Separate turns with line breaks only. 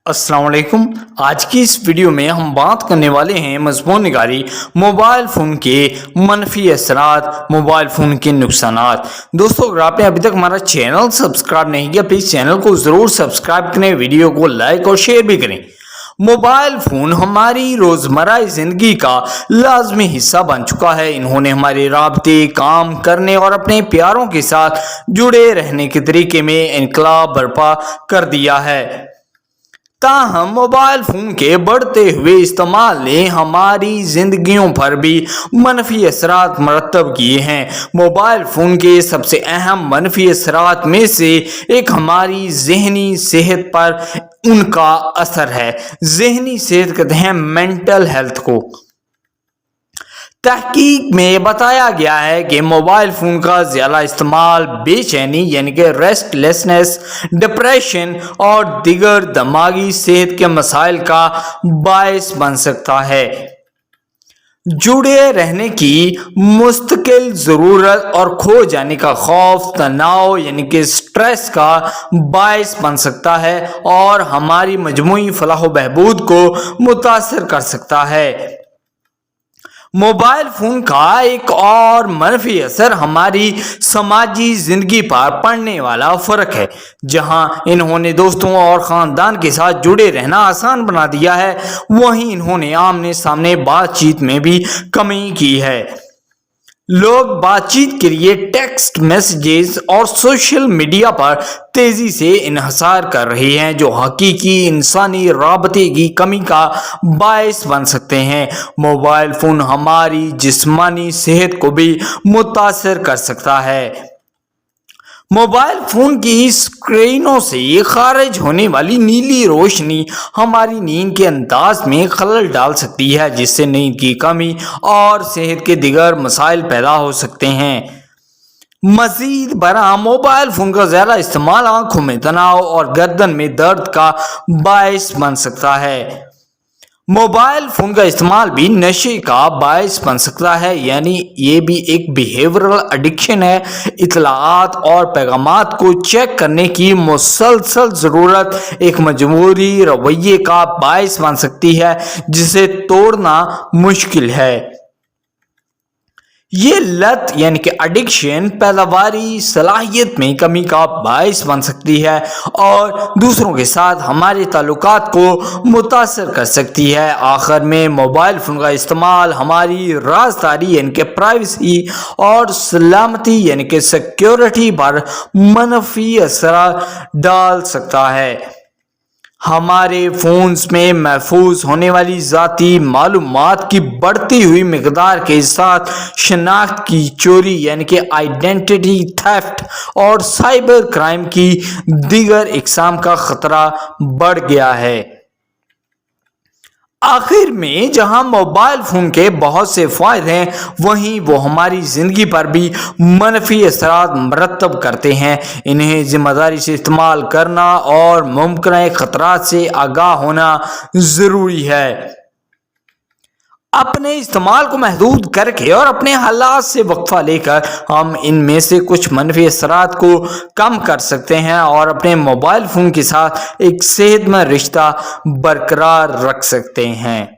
अस्सलाम वालेकुम। आज की इस वीडियो में हम बात करने वाले हैं मज़मून निगारी मोबाइल फ़ोन के मनफी असरात, मोबाइल फ़ोन के नुकसानात। दोस्तों, अगर आपने अभी तक हमारा चैनल सब्सक्राइब नहीं किया, प्लीज़ चैनल को ज़रूर सब्सक्राइब करें, वीडियो को लाइक और शेयर भी करें। मोबाइल फ़ोन हमारी रोज़मर्रा ज़िंदगी का लाजमी हिस्सा बन चुका है। इन्होंने हमारे राब्ते, काम करने और अपने प्यारों के साथ जुड़े रहने के तरीके में इनकलाब बर्पा कर दिया है। ताहम मोबाइल फ़ोन के बढ़ते हुए इस्तेमाल ने हमारी ज़िंदगियों पर भी मनफी असरात मरतब किए हैं। मोबाइल फ़ोन के सबसे अहम मनफी असरात में से एक हमारी ज़हनी सेहत पर उनका असर है। ज़हनी सेहत कहते हैं मेंटल हेल्थ को। तहकीक में बताया गया है कि मोबाइल फ़ोन का ज़्यादा इस्तेमाल बेचैनी यानी कि रेस्टलेसनेस, डिप्रेशन और दीगर दिमागी सेहत के मसाइल का बायस बन सकता है। जुड़े रहने की मुस्तकिल ज़रूरत और खो जाने का खौफ तनाव यानी कि स्ट्रेस का बायस बन सकता है और हमारी मजमूई फलाह बहबूद को मुतासर कर सकता है। मोबाइल फ़ोन का एक और मनफी असर हमारी समाजी ज़िंदगी पर पड़ने वाला फ़र्क है। जहां इन्होंने दोस्तों और ख़ानदान के साथ जुड़े रहना आसान बना दिया है, वहीं इन्होंने आमने सामने बातचीत में भी कमी की है। लोग बातचीत के लिए टेक्स्ट मैसेजेस और सोशल मीडिया पर तेज़ी से इन्हिसार कर रहे हैं, जो हकीकी इंसानी राबते की कमी का बायस बन सकते हैं। मोबाइल फ़ोन हमारी जिस्मानी सेहत को भी मुतासर कर सकता है। मोबाइल फ़ोन की स्क्रीनों से खारिज होने वाली नीली रोशनी हमारी नींद के अंदाज में खलल डाल सकती है, जिससे नींद की कमी और सेहत के दीगर मसाइल पैदा हो सकते हैं। मज़ीद बरआं मोबाइल फ़ोन का ज़्यादा इस्तेमाल आँखों में तनाव और गर्दन में दर्द का बायस बन सकता है। मोबाइल फ़ोन का इस्तेमाल भी नशे का बायस बन सकता है, यानी ये भी एक बिहेवियरल एडिक्शन है। इतलाआत और पैगामात को चेक करने की मुसलसल ज़रूरत एक मजबूरी रवैये का बायस बन सकती है, जिसे तोड़ना मुश्किल है। ये लत यानी कि एडिक्शन पैदावारी सलाहियत में कमी का बायस बन सकती है और दूसरों के साथ हमारे ताल्लुकात को मुतासर कर सकती है। आखिर में मोबाइल फ़ोन का इस्तेमाल हमारी राज़दारी यानी कि प्राइवेसी और सलामती यानी कि सिक्योरिटी पर मनफी असर डाल सकता है। हमारे फ़ोन्स में महफूज होने वाली ज़ाती मालूमात की बढ़ती हुई मिकदार के साथ शनाख्त की चोरी यानी कि आइडेंटिटी थेफ्ट और साइबर क्राइम की दीगर इक़साम का ख़तरा बढ़ गया है। आखिर में जहां मोबाइल फ़ोन के बहुत से फ़ायदे हैं, वहीं वो हमारी ज़िंदगी पर भी मनफी असरात मरतब करते हैं। इन्हें ज़िम्मेदारी से इस्तेमाल करना और मुमकिन ख़तरात से आगाह होना ज़रूरी है। अपने इस्तेमाल को महदूद करके और अपने हालात से वक्फा लेकर हम इनमें से कुछ मनफी असरात को कम कर सकते हैं और अपने मोबाइल फ़ोन के साथ एक सेहतमंद रिश्ता बरकरार रख सकते हैं।